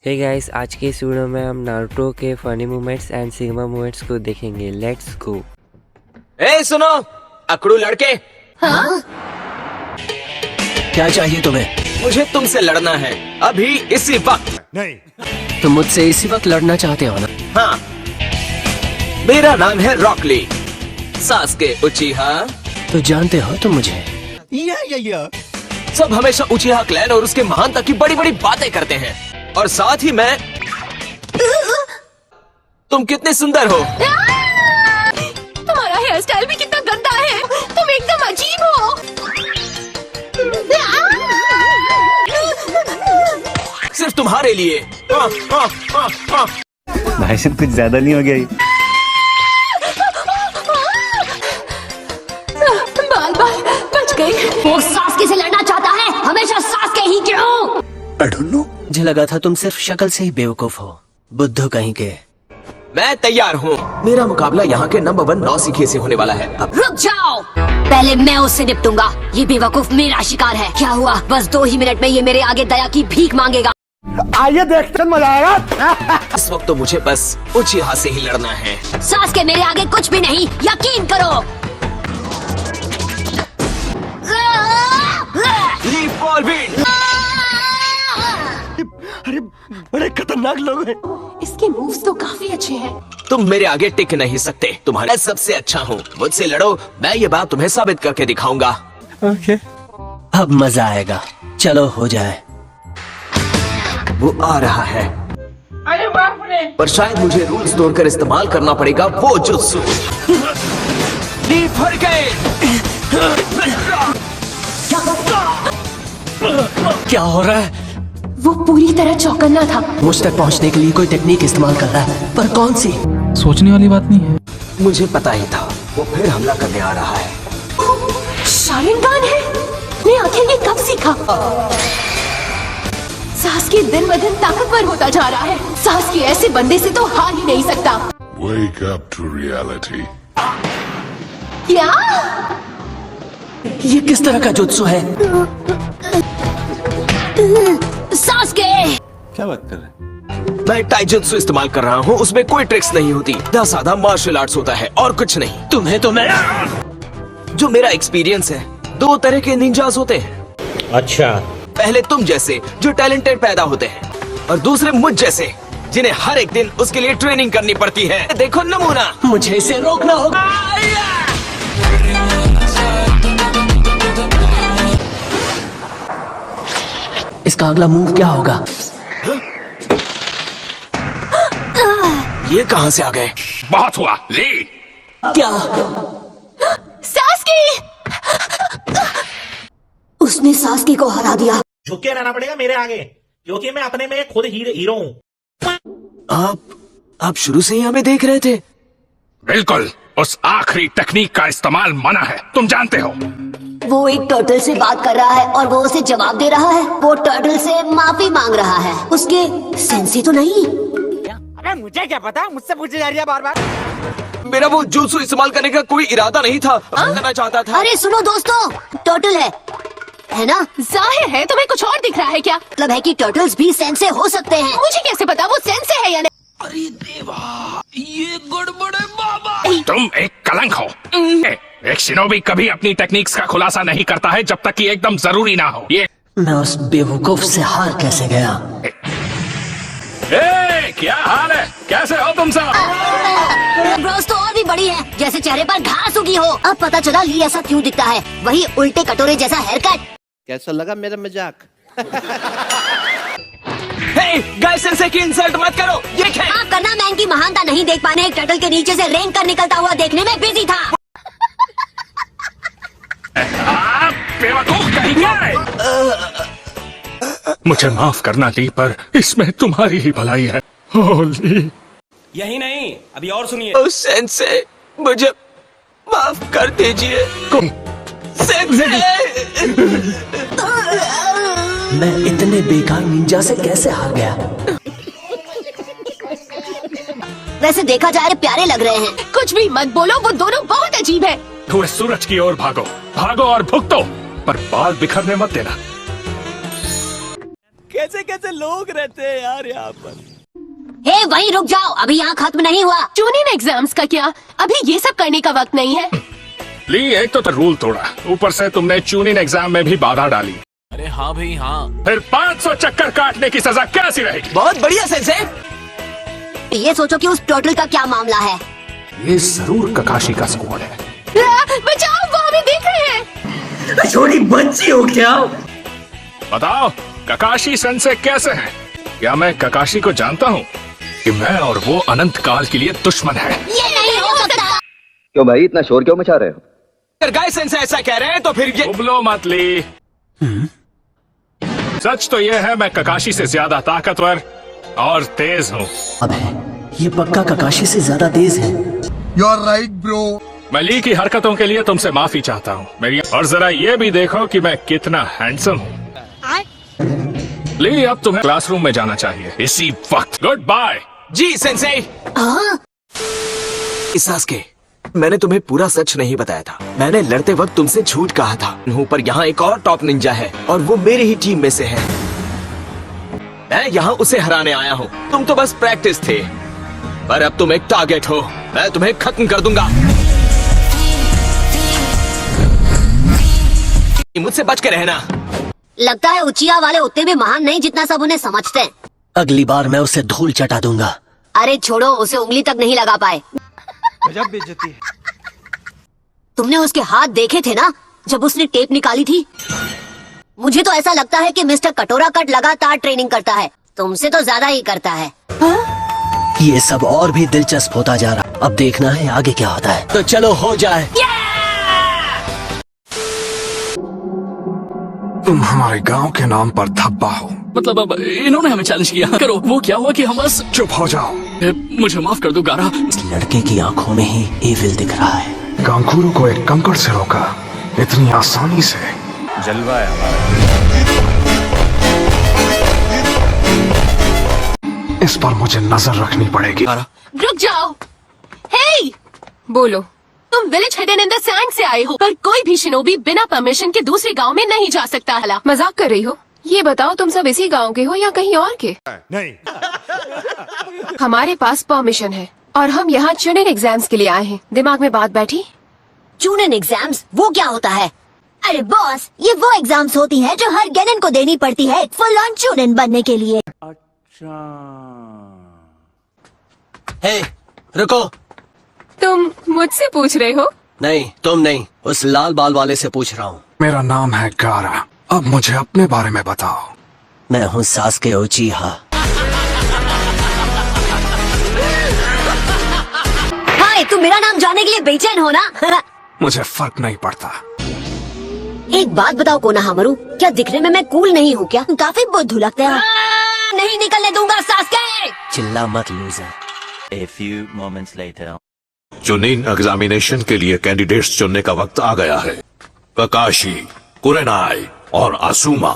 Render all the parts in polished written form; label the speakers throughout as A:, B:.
A: Hey guys, आज के इस वीडियो में हम नारुतो के funny moments and sigma moments को देखेंगे। Let's go.
B: ए सुनो अकड़ू लड़के।
C: हाँ? क्या चाहिए तुम्हें?
B: मुझे तुमसे लड़ना है अभी इसी वक्त।
C: नहीं। तुम मुझसे इसी वक्त लड़ना चाहते हो ना?
B: हाँ, मेरा नाम है रॉकली सास्के उचिहा।
C: तो जानते हो तुम मुझे?
B: सब हमेशा उचिहा क्लैन और उसके महानता की बड़ी बड़ी बातें करते हैं, और साथ ही मैं तुम कितने सुंदर हो।
D: तुम्हारा हेयर स्टाइल भी कितना गंदा है। तुम एकदम अजीब हो।
B: सिर्फ तुम्हारे लिए।
E: भाई साहब कुछ ज्यादा नहीं हो गया ये?
D: बाल बाल बच गई।
F: वो सास्के से लड़ना चाहता है, हमेशा सास्के ही क्यों?
E: I don't know।
C: मुझे लगा था तुम सिर्फ शक्ल से ही बेवकूफ हो, बुद्धू कहीं के।
B: मैं तैयार हूँ। मेरा मुकाबला यहाँ के नंबर 1 नौसिखिए से होने वाला है। अब
F: रुक जाओ, पहले मैं उससे निपटूंगा। ये बेवकूफ मेरा शिकार है। क्या हुआ? बस 2 ही मिनट में ये मेरे आगे दया की भीख मांगेगा।
E: आइए देखते मजा आएगा।
B: इस वक्त तो मुझे बस उचिहा से ही लड़ना है।
F: सास्के मेरे आगे कुछ भी नहीं, यकीन करो।
B: लीप बॉल बीट।
E: अरे बड़े खतरनाक लोग हैं।
D: इसके मूव्स तो काफी अच्छे हैं।
B: तुम मेरे आगे टिक नहीं सकते। तुम्हारा सबसे अच्छा हूँ। मुझसे लड़ो, मैं ये बात तुम्हें साबित करके दिखाऊंगा।
E: ओके।
C: अब मजा आएगा, चलो हो जाए।
B: वो आ रहा है।
D: अरे बाप रे।
B: पर शायद मुझे रूल्स तोड़कर इस्तेमाल करना पड़ेगा वो जुत्सु। लीप भर गए।
C: क्या हो रहा है?
D: वो पूरी तरह चौकन्ना था।
C: मुझ तक पहुंचने के लिए कोई टेक्निक इस्तेमाल कर रहा है, पर कौन सी?
G: सोचने वाली बात नहीं है।
B: मुझे पता ही था वो फिर हमला करने आ रहा है।
D: शारिंगान है। मैं आखिर ये कब सीखा? सास्के दिन ब दिन ताकतवर होता जा रहा है। सास्के ऐसे बंदे से तो हार ही नहीं सकता।
H: Wake up to reality.
D: क्या?
C: ये किस तरह का जुत्सु है?
F: सास्के!
E: क्या बात कर रहे हैं?
B: मैं टाइजुत्सु इस्तेमाल कर रहा हूँ। उसमें कोई ट्रिक्स नहीं होती, सीधा साधा मार्शल आर्ट्स होता है और कुछ नहीं।
C: तुम्हें तो मैं
B: जो मेरा एक्सपीरियंस है, 2 तरह के निंजास होते हैं।
G: अच्छा।
B: पहले तुम जैसे जो टैलेंटेड पैदा होते हैं, और दूसरे मुझ जैसे जिन्हें हर एक दिन उसके लिए ट्रेनिंग करनी पड़ती है। देखो नमूना।
C: मुझे इसे रोकना होगा। इसका अगला मूव क्या होगा?
B: ये कहाँ से आ गए?
H: बहुत हुआ, ले।
C: क्या?
D: सास्के!
F: उसने सास्के को हरा दिया।
I: झुक के रहना पड़ेगा मेरे आगे, क्योंकि मैं अपने में खुद हीरो हूँ।
B: आप शुरू से ही हमें देख रहे थे?
H: बिल्कुल, उस आखिरी टेक्निक का इस्तेमाल मना है, तुम जानते हो।
F: वो एक टर्टल से बात कर रहा है और वो उसे जवाब दे रहा है। वो टर्टल से माफी मांग रहा है। उसके सेंसी तो नहीं।
I: अरे मुझे क्या पता, मुझसे पूछे जा रही है बार बार।
B: मेरा वो जुत्सु इस्तेमाल करने का कोई इरादा नहीं था। करना चाहता था।
F: अरे सुनो दोस्तों, टर्टल है ना?
D: जाहिर है तुम्हें कुछ और दिख रहा है क्या?
F: मतलब है कि टर्टल्स भी सेंसे हो सकते हैं।
D: मुझे कैसे पता वो सेंसे है या नहीं?
B: अरे देवा, ये गड़बड़ है बाबा।
H: तुम एक कलंक हो। एक शिनोबी कभी अपनी टेक्निक्स का खुलासा नहीं करता है जब तक कि एकदम जरूरी ना हो। ये
C: मैं उस बेवकूफ से हार कैसे गया?
H: क्या हाल है? कैसे हो तुम सब?
F: ब्रोस तो और भी बड़ी है, जैसे चेहरे पर घास उगी हो। अब पता चला ली ऐसा क्यों दिखता है। वही उल्टे कटोरे जैसा हेयर कट।
I: कैसा लगा मेरा मजाक?
B: गाइस सेंसे की इंसल्ट मत करो। ये क्या है?
F: हाँ, करना मैन की महानता नहीं देख पाने एक टर्टल के नीचे से रेंग कर निकलता हुआ देखने में बिजी था।
H: आप बेवकूफ कहीं गए? मुझे माफ करना ली, पर इसमें तुम्हारी ही भलाई है। होली।
I: यही नहीं, अभी और सुनिए।
B: ओ सेंसे, मुझे माफ कर दीजिए। सेंसे।
C: मैं इतने बेकार निंजा से कैसे हार गया?
F: वैसे देखा जाए प्यारे लग रहे हैं।
D: कुछ भी मत बोलो, वो दोनों बहुत अजीब है।
H: हुए सूरज की ओर भागो, भागो और भुगतो, पर बाल बिखरने मत देना।
B: कैसे कैसे लोग रहते हैं यार यहाँ पर।
F: हे वहीं रुक जाओ, अभी यहाँ खत्म नहीं हुआ।
D: ट्यूनिंग एग्जाम्स का क्या? अभी ये सब करने का वक्त नहीं है।
H: ली, एक तो रूल तोड़ा, ऊपर से तुमने ट्यूनिंग एग्जाम में भी बाधा डाली।
B: अरे हाँ भाई हाँ।
H: फिर 500 चक्कर काटने की सजा कैसी रहेगी?
B: बहुत बढ़िया सेंसे।
F: ये सोचो कि उस टर्टल का क्या मामला है।
H: ये जरूर ककाशी का स्क्वाड है।
D: बचाओ, वो हमें देख रहे हैं।
C: छोटी बच्ची हो क्या?
H: बताओ ककाशी सेंसे कैसे है? क्या मैं ककाशी को जानता हूँ कि मैं और वो अनंत काल के लिए दुश्मन है?
F: ये नहीं हो सकता।
G: क्यों भाई इतना शोर क्यों मचा रहे हो?
B: अगर गाय सेंसे ऐसा कह रहे हैं तो फिर ये
H: उबलो मत ली। सच तो ये है मैं ककाशी से ज्यादा ताकतवर और तेज हूँ।
C: अबे ये पक्का ककाशी से ज्यादा तेज है।
H: मैं ली की हरकतों के लिए तुमसे माफी चाहता हूँ मेरी, और जरा ये भी देखो कि मैं कितना हैंडसम हूँ। ली, अब तुम्हें क्लासरूम में जाना चाहिए इसी वक्त। Good bye.
B: जी सेंसे। सास्के, मैंने तुम्हें पूरा सच नहीं बताया था। मैंने लड़ते वक्त तुमसे झूठ कहा था। पर यहाँ एक और टॉप निंजा है और वो मेरी ही टीम में से है। मैं यहाँ उसे हराने आया हूँ। तुम तो बस प्रैक्टिस थे, पर अब तुम एक टारगेट हो। मैं तुम्हें खत्म कर दूंगा। मुझसे बच के रहना।
F: लगता है उचिया वाले उतने भी महान नहीं जितना सब उन्हें समझते हैं।
C: अगली बार मैं उसे धूल चटा दूंगा।
F: अरे छोड़ो, उसे उंगली तक नहीं लगा पाए।
E: गजब बेइज्जती है।
F: तुमने उसके हाथ देखे थे ना जब उसने टेप निकाली थी? मुझे तो ऐसा लगता है कि मिस्टर कटोरा कट लगातार ट्रेनिंग करता है। तुमसे तो ज्यादा ही करता है।
C: ये सब और भी दिलचस्प होता जा रहा। अब देखना है आगे क्या होता है।
B: तो चलो हो जाए।
H: तुम हमारे गांव के नाम पर धब्बा हो।
J: मतलब अब इन्होंने हमें चैलेंज किया। करो, वो क्या हुआ कि हम बस
H: चुप हो जाओ।
J: मुझे माफ कर दो गारा।
C: इस लड़के की आंखों में ही एविल दिख रहा है।
H: गांगुरु को एक कंकड़ से रोका इतनी आसानी से।
E: जलवा है हमारा।
H: इस पर मुझे नजर रखनी पड़ेगी।
D: रुक जाओ। हे, बोलो। तुम village hidden in the sand से आए हो, पर कोई भी शिनोबी बिना परमिशन के दूसरे गांव में नहीं जा सकता। हला मजाक कर रही हो? ये बताओ तुम सब इसी गांव के हो या कहीं और के?
E: नहीं।
D: हमारे पास परमिशन है और हम यहाँ ट्यूनिंग एग्जाम्स के लिए आए हैं। दिमाग में बात बैठी?
F: ट्यूनिंग एग्जाम्स वो क्या होता है? अरे बॉस, ये वो एग्जाम्स होती हैं जो हर गेनन को देनी पड़ती है फुल ऑन ट्यूनिन बनने के लिए।
C: हे, रुको।
D: तुम मुझसे पूछ रहे हो?
C: नहीं, तुम नहीं, उस लाल बाल वाले से पूछ रहा हूँ।
H: मेरा नाम है गारा। अब मुझे अपने बारे में बताओ।
C: मैं हूँ सास्के उचिहा।
F: हाय, तुम मेरा नाम जानने के लिए बेचैन हो ना?
H: मुझे फर्क नहीं पड़ता।
F: एक बात बताओ कोनोहामारू, क्या दिखने में मैं कूल नहीं हूँ क्या? काफी बुद्धू लगते हो। नहीं निकलने दूंगा सास्के।
C: चिल्ला मत loser.
G: A few moments later.
K: Chunin examination के लिए कैंडिडेट्स चुनने का वक्त आ गया है। ककाशी, कुरेनाई और आसुमा।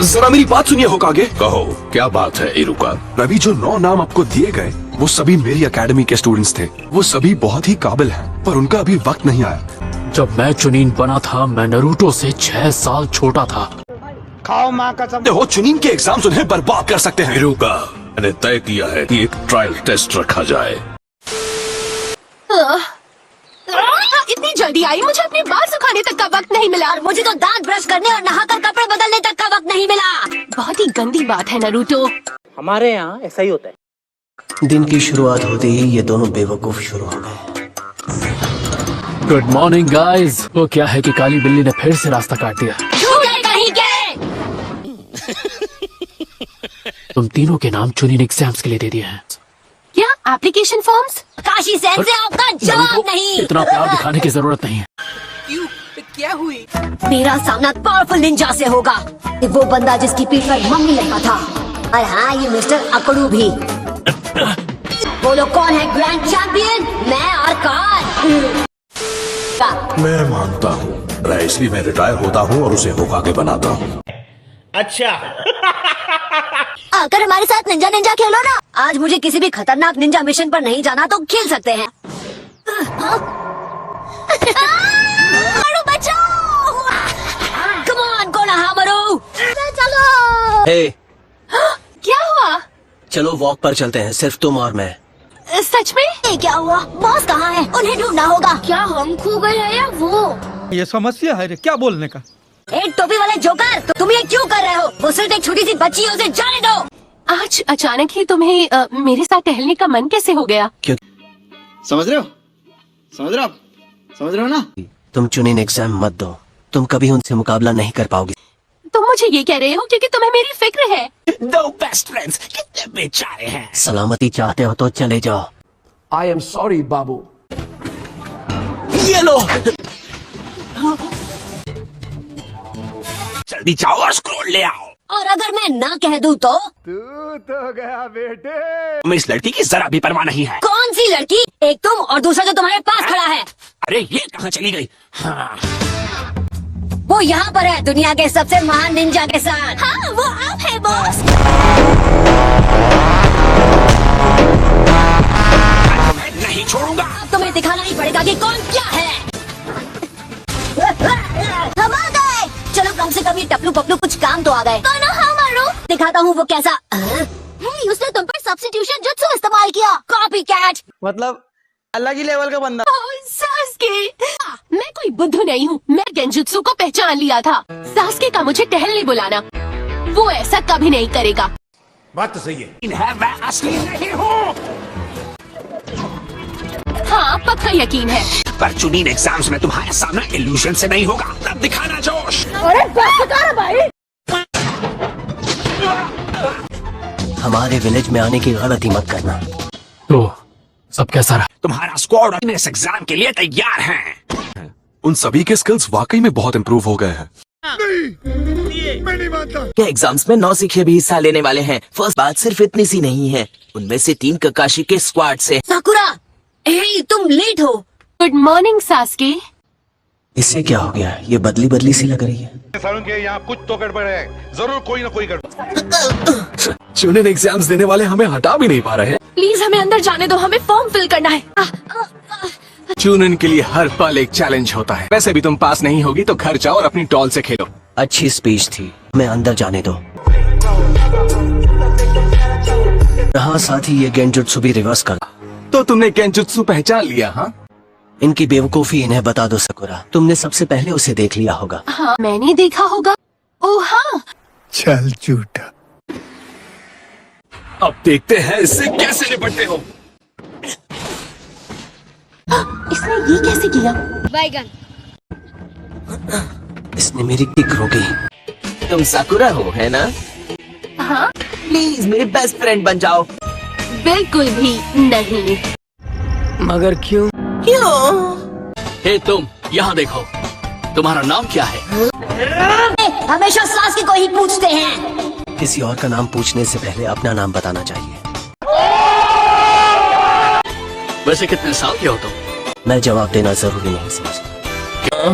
B: जरा मेरी बात सुनिए होकागे।
K: कहो क्या बात है इरुका?
L: रवि, जो 9 नाम आपको दिए गए वो सभी मेरी एकेडमी के स्टूडेंट्स थे। वो सभी बहुत ही काबिल हैं, पर उनका अभी वक्त नहीं आया।
J: जब मैं चुनिन बना था मैं नरूटो से 6 साल छोटा था।
E: खाओ माँ कसम।
L: हो चुनिन के एग्जाम उन्हें बर्बाद कर सकते हैं।
K: इरुका, मैंने तय किया है कि एक ट्रायल टेस्ट रखा जाए।
D: इतनी जल्दी आई, मुझे अपने बाल सुखाने तक का वक्त नहीं मिला।
F: और मुझे तो दांत ब्रश करने और नहाकर कपड़े बदलने तक का वक्त नहीं मिला।
D: बहुत ही गंदी बात है नरूटो।
I: हमारे यहाँ ऐसा ही होता है।
C: दिन की शुरुआत होते ही ये दोनों बेवकूफ शुरू हो गए।
J: Good morning guys. वो क्या है कि काली बिल्ली ने फिर से रास्ता काट दिया।
F: कहीं गए?
J: तुम तीनों के नाम चुनिन एग्जाम्स के लिए दे दिए हैं।
D: क्या एप्लीकेशन फॉर्म्स?
F: काशी सेंसे आपका जवाब नहीं।
J: इतना प्यार दिखाने की जरूरत नहीं है।
D: क्या हुई?
F: मेरा सामना पावरफुल निंजा से होगा। वो बंदा जिसकी पीठ पर मम्मी लगता था। और हाँ, ये मिस्टर अकड़ू भी। बोलो कौन है ग्रैंड चैंपियन? मैं और कार।
K: मैं मानता हूँ, इसलिए मैं रिटायर होता हूँ और उसे होकागे बनाता हूँ।
I: अच्छा।
F: आकर हमारे साथ निंजा निंजा खेलो ना। आज मुझे किसी भी खतरनाक निंजा मिशन पर नहीं जाना तो खेल सकते हैं। बचाओ! Come on, Konohamaru! चलो।
C: हे,
D: क्या हुआ?
C: चलो वॉक पर चलते हैं, सिर्फ तुम और मैं।
D: सच में?
F: ये क्या हुआ? बॉस कहाँ है? उन्हें ढूंढना होगा। क्या हम खो गए हैं या वो?
E: ये समस्या है रे, क्या बोलने का?
F: एक टोपी वाले जोकर, तुम ये क्यों कर रहे हो? वो सिर्फ एक छोटी सी बच्ची है, उसे जाने दो।
D: आज अचानक ही तुम्हें मेरे साथ टहलने का मन कैसे हो गया?
E: समझ रहे हो? समझ रहे हो आप? समझ रहे हो ना?
C: तुम चुनिन एग्जाम मत दो, तुम कभी उनसे मुकाबला नहीं कर पाओगी।
D: तुम मुझे ये कह रहे हो क्योंकि तुम्हें मेरी फिक्र है?
B: दो बेस्ट फ्रेंड्स कितने बेचारे हैं।
C: सलामती चाहते हो तो चले जाओ।
J: आई एम सॉरी बाबू।
B: ये लो, जल्दी जाओ और स्क्रोल ले आओ।
F: और अगर मैं ना कह दूं तो?
E: तू तो गया बेटे।
B: तुम्हें इस लड़की की जरा भी परवाह नहीं है।
F: कौन सी लड़की? एक तुम और दूसरा जो तुम्हारे पास खड़ा है।
B: अरे ये कहाँ चली गई? हाँ।
F: वो यहाँ पर है, दुनिया के सबसे महान निंजा के साथ। हाँ, वो आप है बॉस।
B: मैं नहीं छोड़ूंगा।
F: अब तुम्हें दिखाना ही पड़ेगा कि कौन क्या है। हम आ गए। चलो कम से कम ये टपलू पपलू कुछ काम तो आ गए। तो हाँ मारो, दिखाता हूँ वो कैसा। उसने तुम पर सब्स्टिट्यूशन जुत्सु इस्तेमाल किया। Copy cat.
E: मतलब अलग ही लेवल का बंदा।
D: सास्के, मैं कोई बुद्धू नहीं हूँ। मैं गेंजुत्सु को पहचान लिया था। सास्के का मुझे टहलने बुलाना, वो ऐसा कभी नहीं करेगा।
E: बात तो सही है।
B: मैं असली नहीं हूँ।
D: हाँ, पक्का यकीन है।
B: पर चुनिन एग्जाम्स में तुम्हारा सामना इल्यूशन से नहीं होगा। तब दिखाना जोश।
F: अरे बस कर भाई।
C: हमारे विलेज में आने की गलती मत करना।
J: तो सब कैसा रहा?
B: तुम्हारा स्क्वाड इस एग्जाम के लिए तैयार है।
L: उन सभी के स्किल्स वाकई में बहुत इम्प्रूव हो गए हैं।
B: क्या एग्जाम्स में 9 सिखे भी हिस्सा लेने वाले हैं। फर्स्ट बात सिर्फ इतनी सी नहीं है, उनमें से 3 ककाशी के स्क्वाड से।
F: साकुरा, हे तुम लेट हो।
D: Good morning Sasuke.
C: इससे क्या हो गया? ये बदली बदली सी लग रही है।
E: के यहाँ कुछ तो गड़बड़ है, जरूर कोई ना कोई गड़बड़।
L: चुनिन एग्जाम्स देने वाले हमें हटा भी नहीं पा रहे हैं।
D: प्लीज हमें अंदर जाने दो, हमें फॉर्म फिल करना है।
L: चुनिन के लिए हर पल एक चैलेंज होता है। वैसे भी तुम पास नहीं होगी तो घर जाओ और अपनी टॉल से खेलो।
C: अच्छी स्पीच थी, मैं अंदर जाने दो। हाँ, साथ ही ये गेंजुत्सु भी रिवर्स कर।
L: तो तुमने गेंजुत्सु पहचान लिया? हाँ,
C: इनकी बेवकूफी इन्हें बता दो साकुरा। तुमने सबसे पहले उसे देख लिया होगा।
D: हाँ, मैंने देखा होगा। ओ हाँ,
E: चल झूठा।
L: अब देखते हैं इससे कैसे निपटते हो।
D: इसने ये कैसे किया?
F: बैगन।
C: इसने मेरी किक रोकी।
B: तुम साकुरा हो, है ना?
D: हाँ,
B: प्लीज मेरे बेस्ट फ्रेंड बन जाओ।
D: बिल्कुल भी नहीं।
A: मगर क्यों?
C: हे तुम, यहाँ देखो। तुम्हारा नाम क्या है?
F: हमेशा सास को ही पूछते हैं।
C: किसी और का नाम पूछने से पहले अपना नाम बताना चाहिए। वैसे कितने साल के हो तुम? मैं जवाब देना जरूरी नहीं समझता।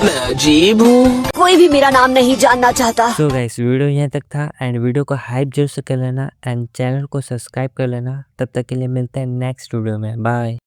B: मैं अजीब हूँ।
F: कोई भी मेरा नाम नहीं जानना चाहता।
A: सो गाइस, वीडियो यहाँ तक था एंड वीडियो को हाइप जरूर से कर लेना एंड चैनल को सब्सक्राइब कर लेना। तब तक के लिए मिलते हैं नेक्स्ट वीडियो में। बाय।